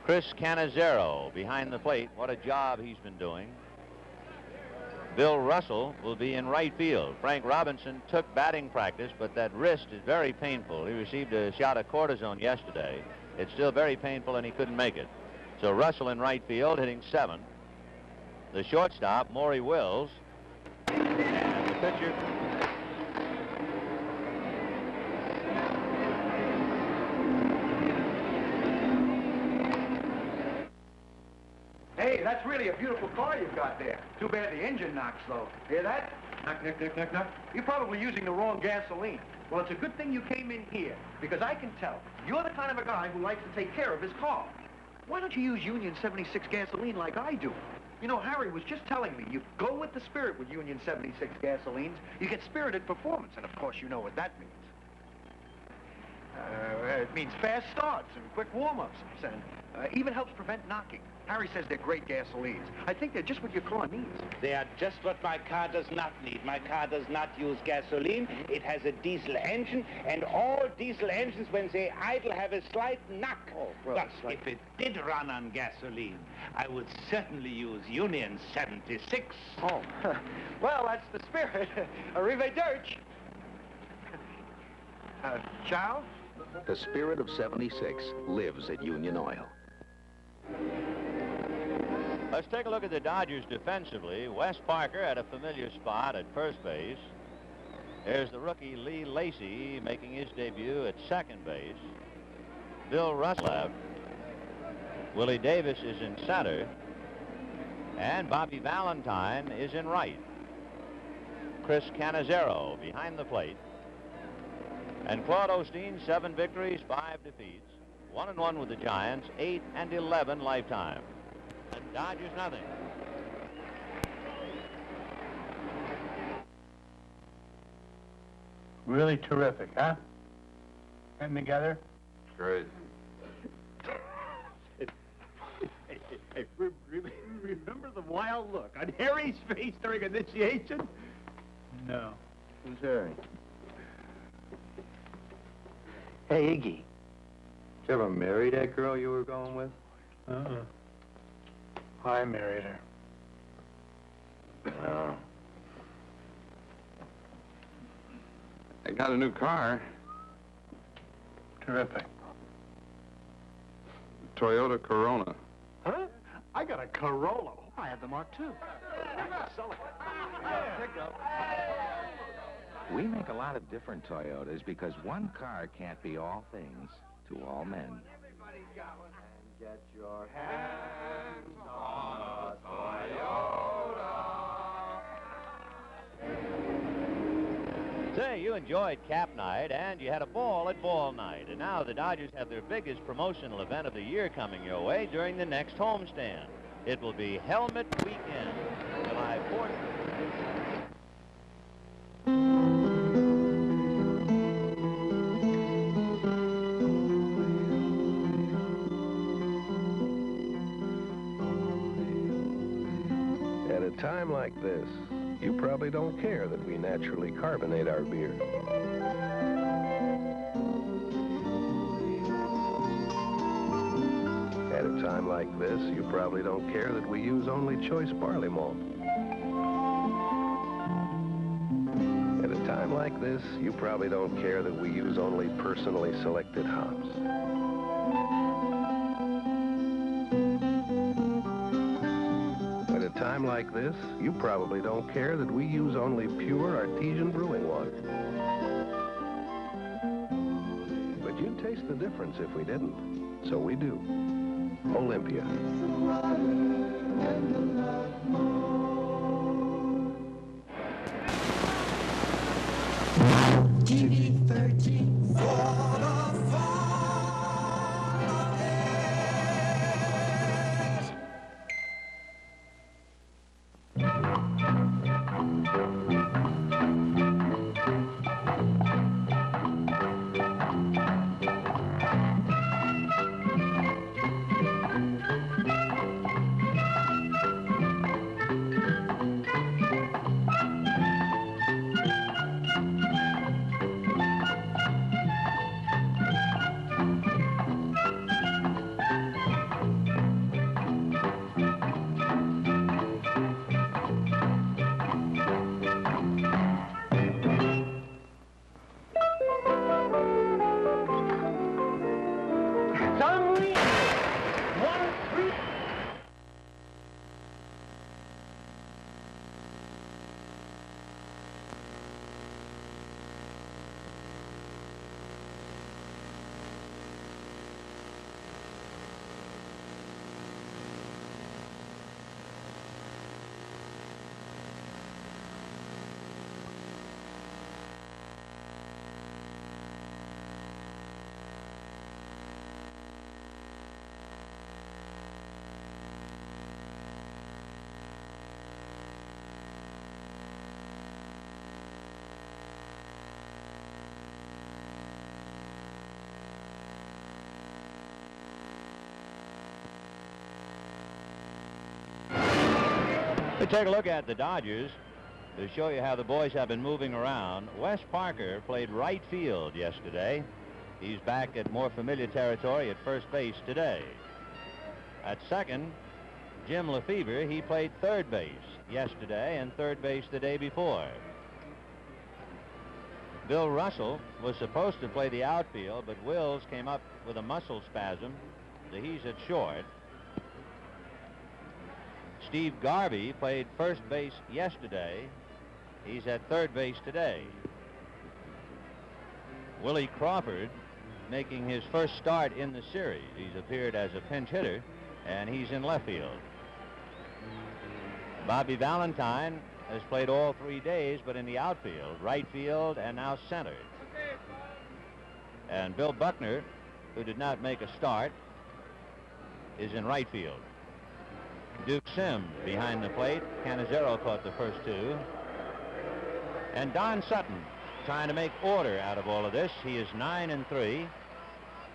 Chris Cannizzaro behind the plate. What a job he's been doing. Bill Russell will be in right field. Frank Robinson took batting practice, but that wrist is very painful. He received a shot of cortisone yesterday. It's still very painful, and he couldn't make it. So Russell in right field, hitting 7. The shortstop, Maury Wills. And the pitcher. Hey, that's really a beautiful car you've got there. Too bad the engine knocks, though. Hear that? Knock, knock, knock, knock, knock. You're probably using the wrong gasoline. Well, it's a good thing you came in here, because I can tell you're the kind of a guy who likes to take care of his car. Why don't you use Union 76 gasoline like I do? You know, Harry was just telling me, you go with the spirit with Union 76 gasolines, you get spirited performance, and of course you know what that means. It means fast starts and quick warm-ups, and even helps prevent knocking. Harry says they're great gasolines. I think they're just what your car needs. They are just what my car does not need. My car does not use gasoline. It has a diesel engine, and all diesel engines, when they idle, have a slight knock. Oh, well, but if it did run on gasoline, I would certainly use Union 76. Oh, well, that's the spirit. Arrivederci. Chow? The spirit of 76 lives at Union Oil. Let's take a look at the Dodgers defensively. Wes Parker at a familiar spot at first base. There's the rookie Lee Lacy making his debut at second base. Bill Russell left. Willie Davis is in center. And Bobby Valentine is in right. Chris Cannizzaro behind the plate. And Claude Osteen, 7 victories, 5 defeats. 1-1 with the Giants, 8 and 11 lifetime. And Dodgers nothing. Really terrific, huh? Getting together? Great. Remember the wild look on Harry's face during initiation? No. Who's Harry? Hey, Iggy. Did you ever marry that girl you were going with? I married her. No. I got a new car. Terrific. Toyota Corona. Huh? I got a Corolla. I have the Mark II. We make a lot of different Toyotas because one car can't be all things to all men. Get your hands on a Toyota. Say, you enjoyed Cap Night, and you had a ball at Ball Night. And now the Dodgers have their biggest promotional event of the year coming your way during the next homestand. It will be Helmet Weekend, July 4th. At a time like this, you probably don't care that we naturally carbonate our beer. At a time like this, you probably don't care that we use only choice barley malt. At a time like this, you probably don't care that we use only personally selected hops. At a time like this, you probably don't care that we use only pure artesian brewing water. But you'd taste the difference if we didn't. So we do. Olympia. TV 13 for the fun. We take a look at the Dodgers to show you how the boys have been moving around. Wes Parker played right field yesterday. He's back at more familiar territory at first base today. At second, Jim Lefevre, he played third base yesterday and third base the day before. Bill Russell was supposed to play the outfield, but Wills came up with a muscle spasm, so he's at short. Steve Garvey played first base yesterday. He's at third base today. Willie Crawford making his first start in the series. He's appeared as a pinch hitter, and he's in left field. Bobby Valentine has played all 3 days, but in the outfield, right field, and now center. And Bill Buckner, who did not make a start, is in right field. Duke Sims behind the plate. Cannizzaro caught the first two. And Don Sutton trying to make order out of all of this. He is 9-3.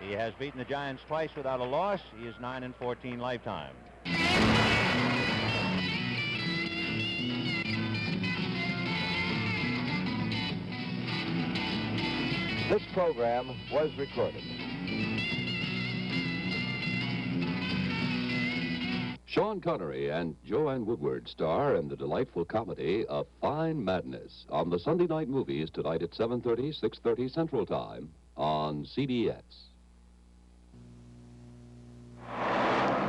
He has beaten the Giants twice without a loss. He is 9-14 lifetime. This program was recorded. Sean Connery and Joanne Woodward star in the delightful comedy A Fine Madness on the Sunday night movies tonight at 7:30, 6:30 Central Time on CBS.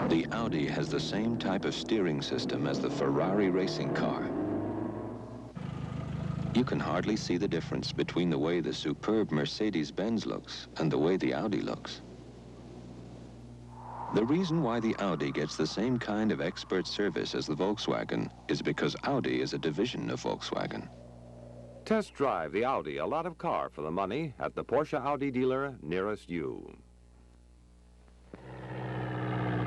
The Audi has the same type of steering system as the Ferrari racing car. You can hardly see the difference between the way the superb Mercedes-Benz looks and the way the Audi looks. The reason why the Audi gets the same kind of expert service as the Volkswagen is because Audi is a division of Volkswagen. Test drive the Audi, a lot of car for the money, at the Porsche Audi dealer nearest you.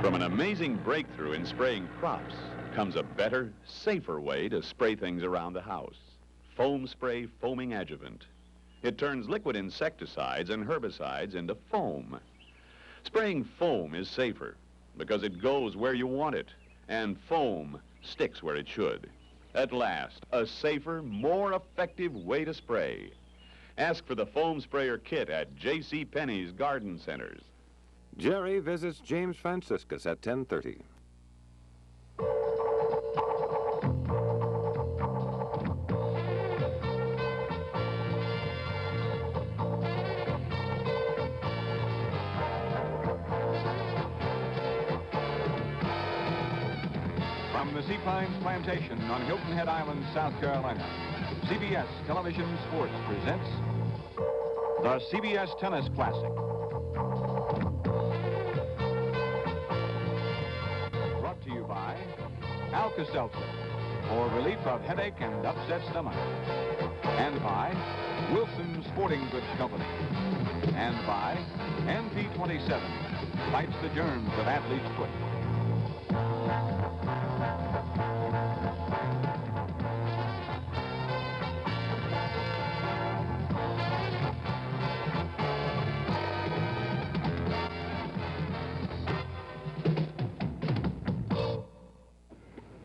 From an amazing breakthrough in spraying crops comes a better, safer way to spray things around the house. Foam Spray Foaming Adjuvant. It turns liquid insecticides and herbicides into foam. Spraying foam is safer because it goes where you want it, and foam sticks where it should. At last, a safer, more effective way to spray. Ask for the foam sprayer kit at J.C. Penney's garden centers. Jerry visits James Franciscus at 10:30. From the Sea Pines Plantation on Hilton Head Island, South Carolina, CBS Television Sports presents the CBS Tennis Classic. Brought to you by Alka-Seltzer for relief of headache and upset stomach. And by Wilson Sporting Goods Company. And by NP27, fights the germs of athlete's foot.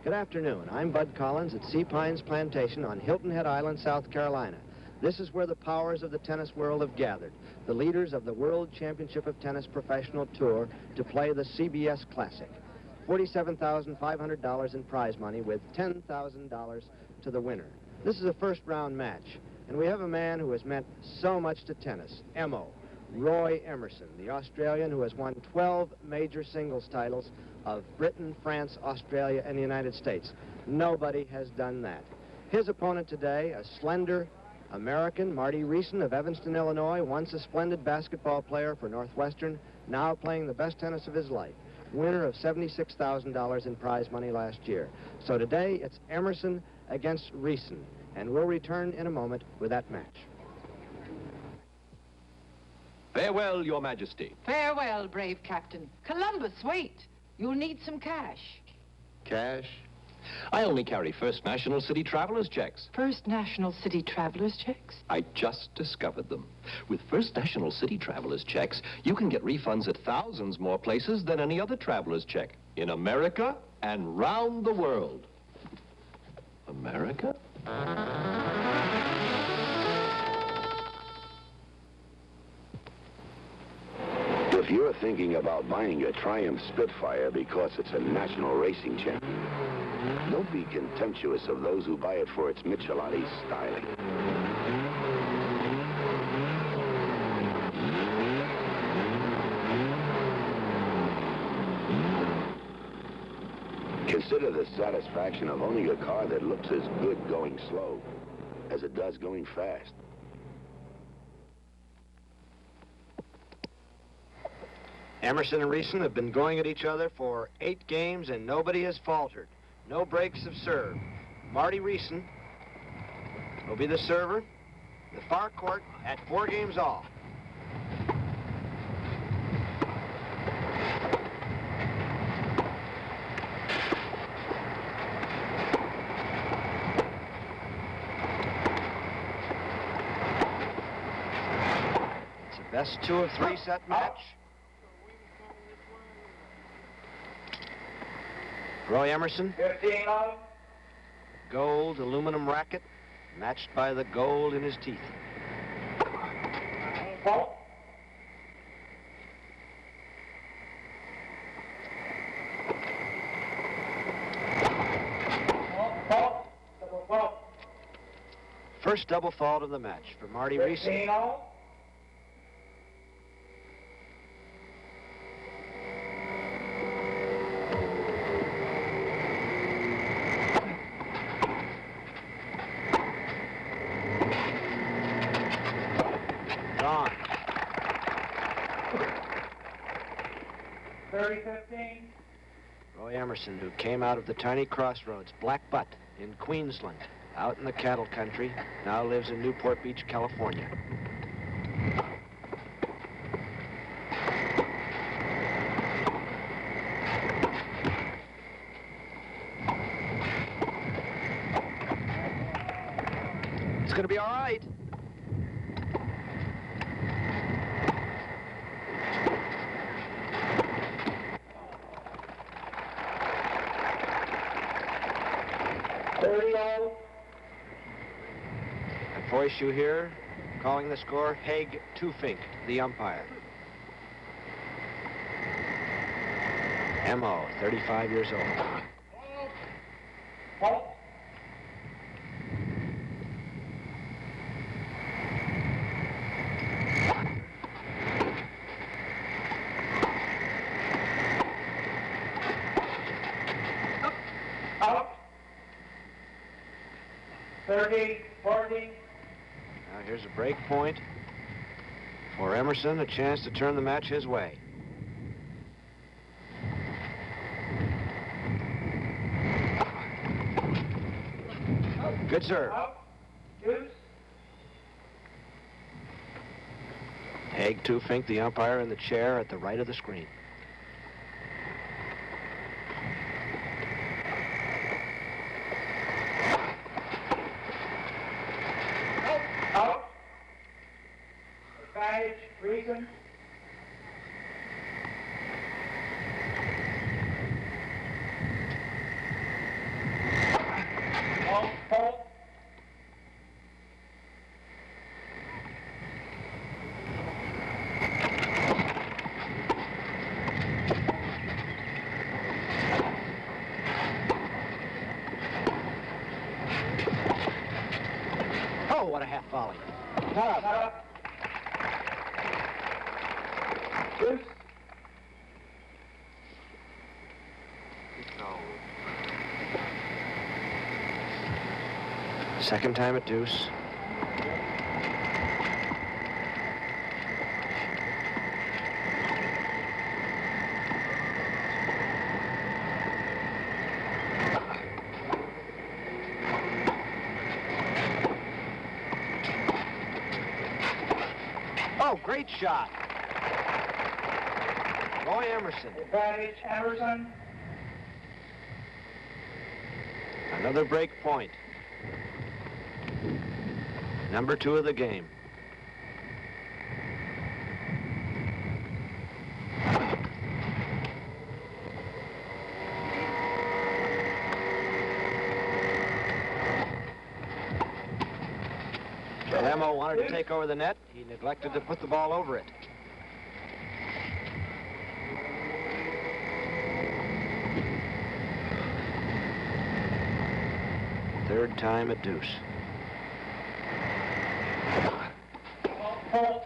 Good afternoon. I'm Bud Collins at Sea Pines Plantation on Hilton Head Island, South Carolina. This is where the powers of the tennis world have gathered, the leaders of the World Championship of Tennis Professional Tour, to play the CBS Classic. $47,500 in prize money with $10,000 to the winner. This is a first-round match, and we have a man who has meant so much to tennis, M.O., Roy Emerson, the Australian who has won 12 major singles titles of Britain, France, Australia, and the United States. Nobody has done that. His opponent today, a slender American, Marty Reeson of Evanston, Illinois, once a splendid basketball player for Northwestern, now playing the best tennis of his life, winner of $76,000 in prize money last year. So today, it's Emerson against Reeson, and we'll return in a moment with that match. Farewell, Your Majesty. Farewell, brave captain. Columbus, wait. You'll need some cash. Cash? I only carry First National City Travelers checks. First National City Travelers checks? I just discovered them. With First National City Travelers checks, you can get refunds at thousands more places than any other traveler's check. In America and round the world. America? If you're thinking about buying a Triumph Spitfire because it's a national racing champion, don't be contemptuous of those who buy it for its Michelati styling. Consider the satisfaction of owning a car that looks as good going slow as it does going fast. Emerson and Reeson have been going at each other for 8 games, and nobody has faltered. No breaks have served. Marty Reeson will be the server. The far court at 4 games all. It's a best 2 of 3 set match. Roy Emerson, 15 love. Gold aluminum racket, matched by the gold in his teeth. First double fault of the match for Marty Reese. 15-0. Gone. 30-15. Roy Emerson, who came out of the tiny crossroads, Black Butte, in Queensland, out in the cattle country, now lives in Newport Beach, California. It's going to be all right. That voice you hear, calling the score, Haig Tufink, the umpire. M.O., 35 years old. Out. 30, 40. Now here's a break point for Emerson, a chance to turn the match his way. Good serve. Haig Tufink, the umpire, in the chair at the right of the screen. Out. Advantage, reason. Hold. Oh, what a half volley. Up. Deuce. Second time at deuce. Oh, great shot. Roy Emerson. Advantage, Emerson. Another break point. Number 2 of the game. Emo wanted to take over the net. He neglected to put the ball over it. Third time at deuce. Hold.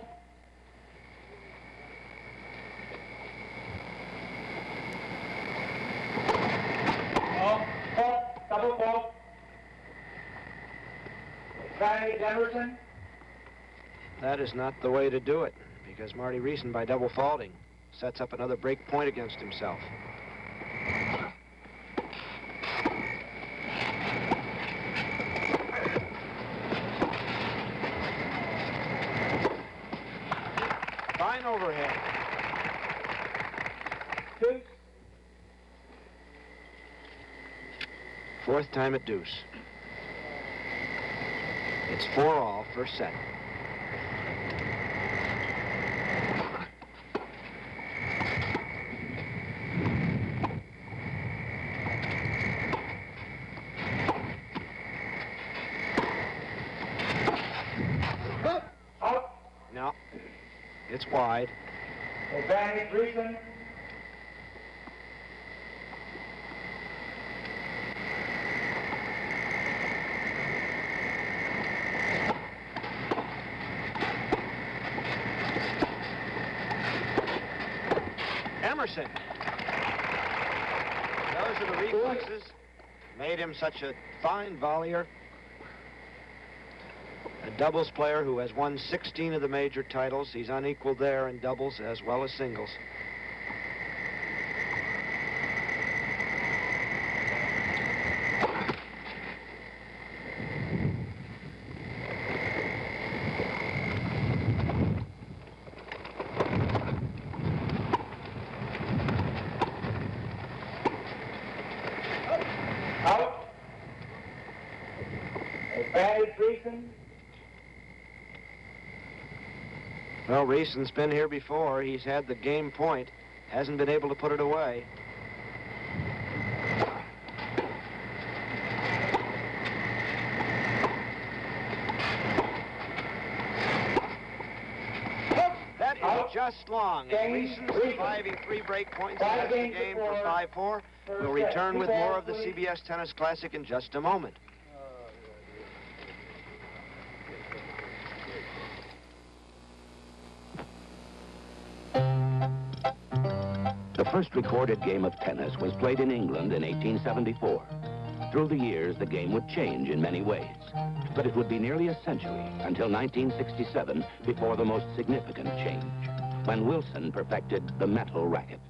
Hold. Double fault. Advantage, Emerson. That is not the way to do it, because Marty Reeson, by double faulting, sets up another break point against himself. Fine overhead. Deuce. Fourth time at deuce. It's 4-all, first set. Out. No, it's wide. Advantage, reason. Emerson. Those are the reflexes. Made him such a fine volleyer. A doubles player who has won 16 of the major titles. He's unequaled there in doubles as well as singles. Out. Advantage, Reeson. Well, Reeson's been here before. He's had the game point. Hasn't been able to put it away. That is just long. And Reeson's surviving 3 break points. He has the game for 5-4. We'll return with more of the CBS Tennis Classic in just a moment. The first recorded game of tennis was played in England in 1874. Through the years, the game would change in many ways. But it would be nearly a century until 1967 before the most significant change, when Wilson perfected the metal racket.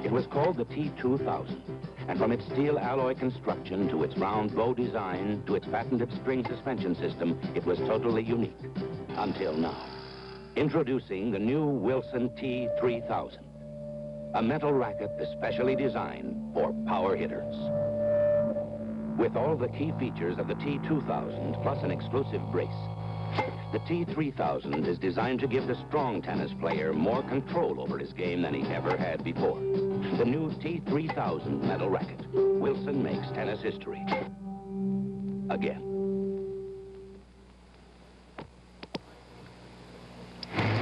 It was called the T2000, and from its steel alloy construction to its round bow design to its patented spring suspension system, it was totally unique, until now. Introducing the new Wilson T3000, a metal racket especially designed for power hitters. With all the key features of the T2000 plus an exclusive brace, the T3000 is designed to give the strong tennis player more control over his game than he ever had before. The new T3000 metal racket. Wilson makes tennis history. Again.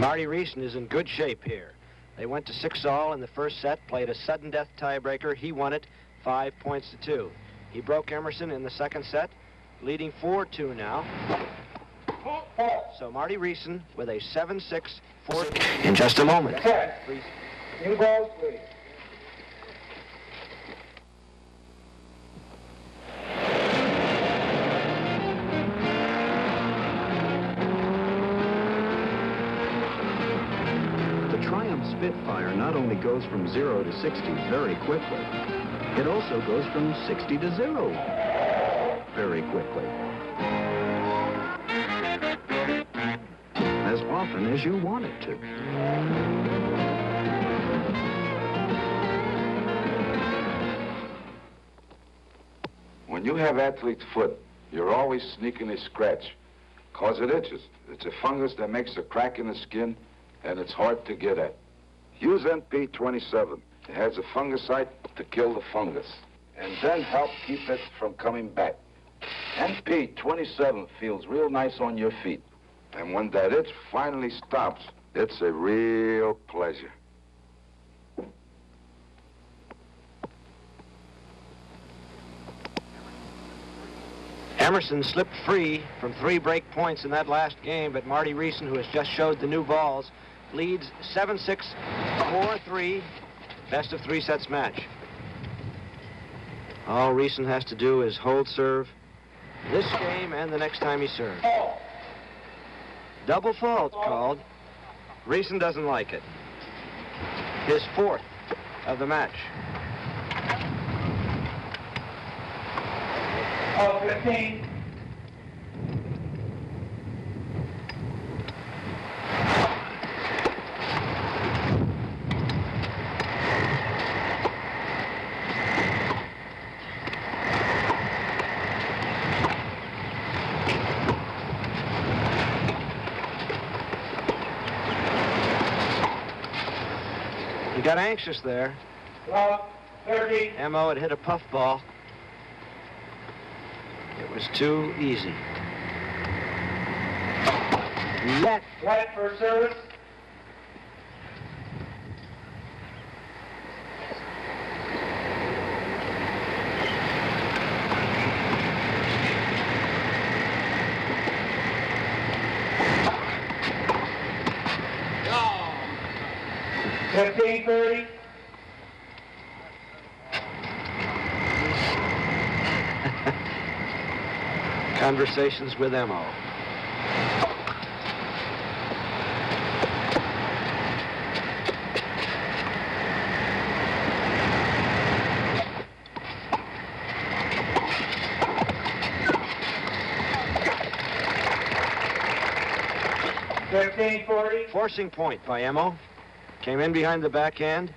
Marty Reeson is in good shape here. They went to 6-all in the first set, played a sudden death tiebreaker. He won it 5-2. He broke Emerson in the second set, leading 4-2 now. So Marty Reeson with a 7-6, 4-2 in just a moment. New balls, please. Spitfire not only goes from 0 to 60 very quickly, it also goes from 60 to 0 very quickly. As often as you want it to. When you have athlete's foot, you're always sneaking a scratch, 'cause it itches. It's a fungus that makes a crack in the skin, and it's hard to get at. Use NP27. It has a fungicide to kill the fungus, and then help keep it from coming back. NP27 feels real nice on your feet, and when that itch finally stops, it's a real pleasure. Emerson slipped free from 3 break points in that last game, but Marty Reeson, who has just showed the new balls, leads 7-6, 4-3, best of 3 sets match. All Reeson has to do is hold serve this game and the next time he serves. Double fault called. Reeson doesn't like it. His 4th of the match. 15. He got anxious there. 30. M.O. had hit a puff ball. It was too easy. Net. Right for service. 15-30. Conversations with M.O. Forcing point by Emo. Came in behind the backhand.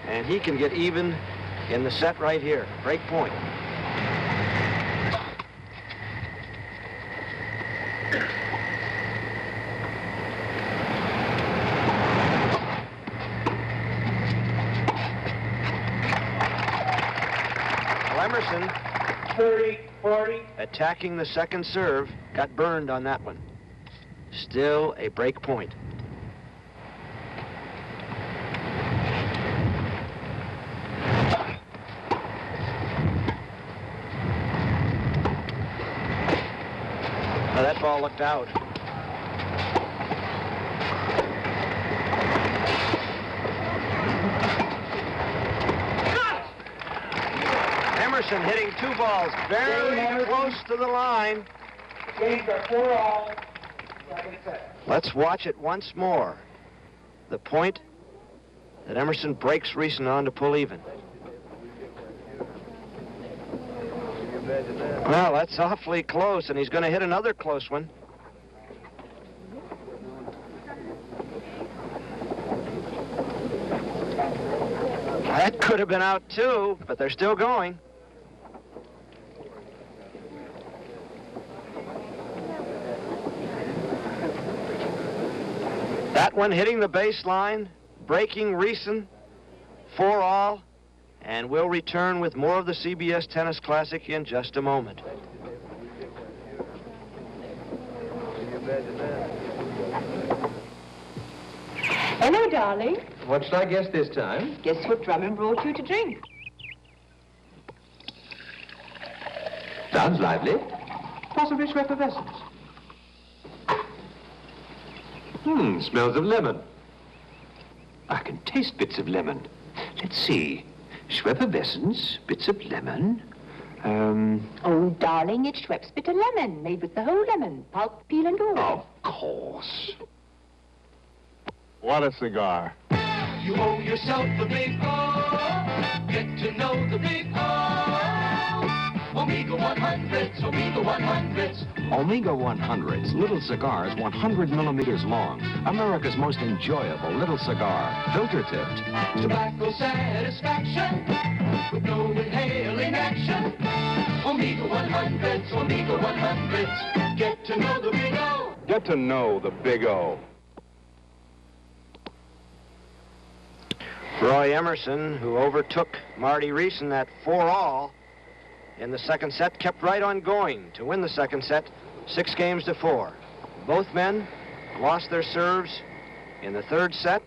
And he can get even in the set right here. Break point. Well, Emerson, 30-40. attacking the second serve, got burned on that one. Still a break point. Now that ball looked out. Emerson hitting two balls very close to the line. Games are 4-all. Let's watch it once more. The point that Emerson breaks Reeson on to pull even. Well, that's awfully close, and he's going to hit another close one. That could have been out, too, but they're still going. That one hitting the baseline, breaking Reeson, 4-all, and we'll return with more of the CBS Tennis Classic in just a moment. Hello, darling. What should I guess this time? Guess what Drummond brought you to drink? Sounds lively. Possibly effervescence. Smells of lemon. I can taste bits of lemon. Let's see. Schweppervessence, bits of lemon. Oh, darling, it's Schweppes bitter lemon, made with the whole lemon, pulp, peel, and all. Of course. What a cigar. You owe yourself a big O. Get to know the big O. Omega 100s, Omega 100s. Omega 100s, little cigars 100 millimeters long. America's most enjoyable little cigar, filter-tipped. Tobacco satisfaction with no inhaling action. Omega 100s, Omega 100s. Get to know the big O. Get to know the big O. Roy Emerson, who overtook Marty Reeson at 4-all in the second set, kept right on going to win the second set, 6-4. Both men lost their serves in the third set,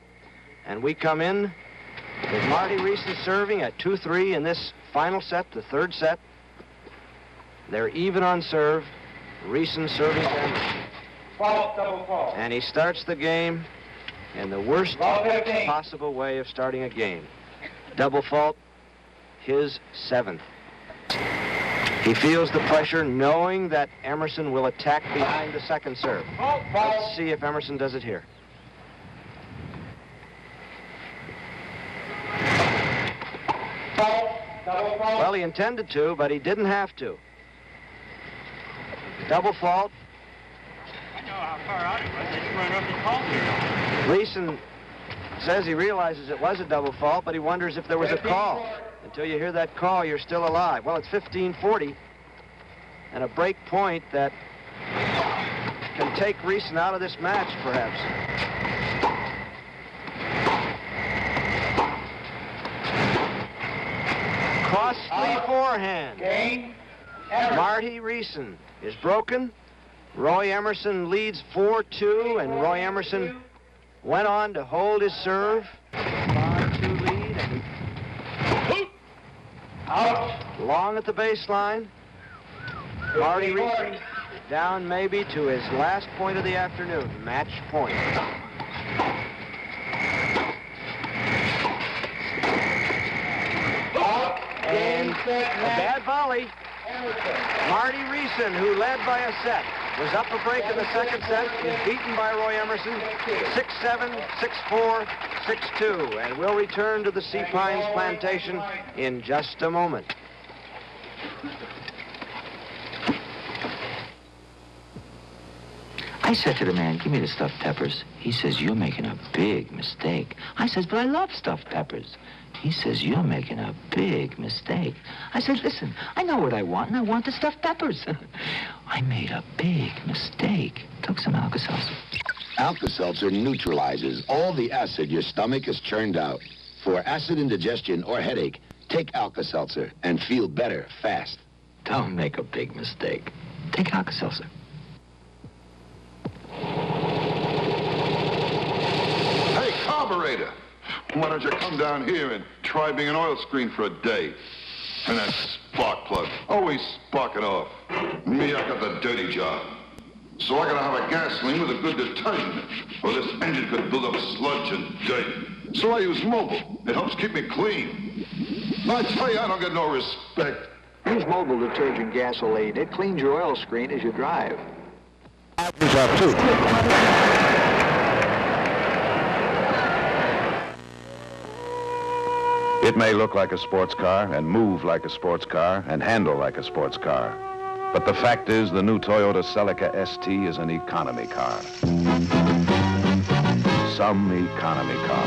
and we come in with Marty Reeson serving at 2-3 in this final set, the third set. They're even on serve. Reeson serving to Emerson. Fault, double fault. And he starts the game in the worst possible way of starting a game. Double fault, his 7th. He feels the pressure, knowing that Emerson will attack behind the second serve. Let's see if Emerson does it here. Well, he intended to, but he didn't have to. Double fault. I know how far out it was. They just run up and called me. Reeson says he realizes it was a double fault, but he wonders if there was a call. Until you hear that call, you're still alive. Well, it's 15-40, and a break point that can take Reeson out of this match, perhaps. Costly forehand. Marty Reeson is broken. Roy Emerson leads 4-2, and Roy Emerson went on to hold his serve. 5-2 lead, and out. Long at the baseline. Marty Reeson down maybe to his last point of the afternoon. Match point. bad volley. Marty Reeson, who led by a set, was up a break in the second set, is beaten by Roy Emerson, 6-7, 6-4, 6-2, and we'll return to the Sea Pines plantation in just a moment. I said to the man, give me the stuffed peppers. He says, you're making a big mistake. I says, but I love stuffed peppers. He says, you're making a big mistake. I said, listen, I know what I want, and I want the stuffed peppers. I made a big mistake. Took some Alka-Seltzer. Alka-Seltzer neutralizes all the acid your stomach has churned out. For acid indigestion or headache, take Alka-Seltzer and feel better fast. Don't make a big mistake. Take Alka-Seltzer. Hey, carburetor, why don't you come down here and try being an oil screen for a day? And that spark plug, always sparking off. Me, I got the dirty job. So I gotta have a gasoline with a good detergent, or this engine could build up sludge and dirt. So I use Mobile. It helps keep me clean. I tell you, I don't get no respect. Use Mobile detergent gasoline. It cleans your oil screen as you drive. It may look like a sports car and move like a sports car and handle like a sports car. But the fact is the new Toyota Celica ST is an economy car. Some economy car.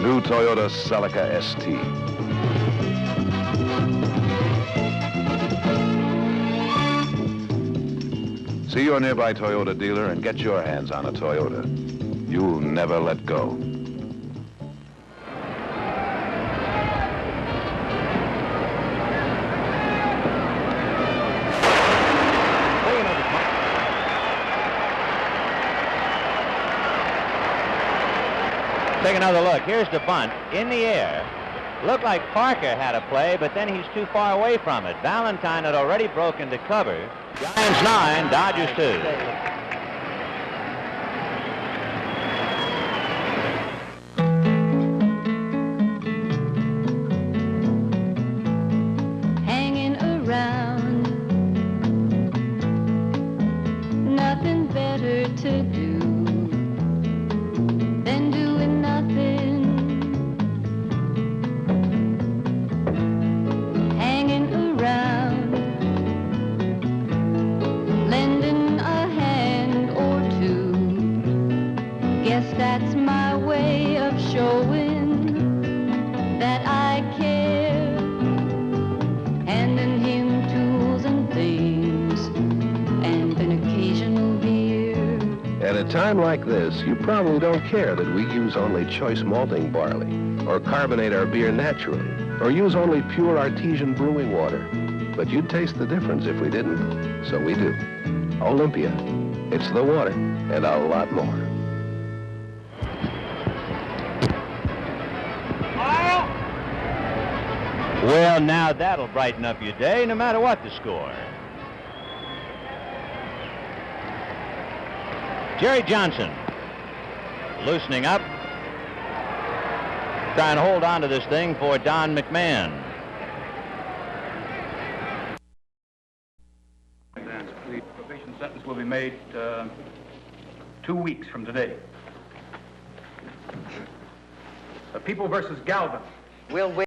New Toyota Celica ST. See your nearby Toyota dealer and get your hands on a Toyota. You'll never let go. Take another look. Here's the bunt in the air. Looked like Parker had a play, but then he's too far away from it. Valentine had already broken the cover. Giants 9, Dodgers 2. Like this, you probably don't care that we use only choice malting barley, or carbonate our beer naturally, or use only pure artesian brewing water. But you'd taste the difference if we didn't. So we do. Olympia. It's the water, and a lot more. Well, now that'll brighten up your day, no matter what the score. Jerry Johnson, loosening up, trying to hold on to this thing for Don McMahon. The probation sentence will be made 2 weeks from today. People versus Galvin. We'll wait.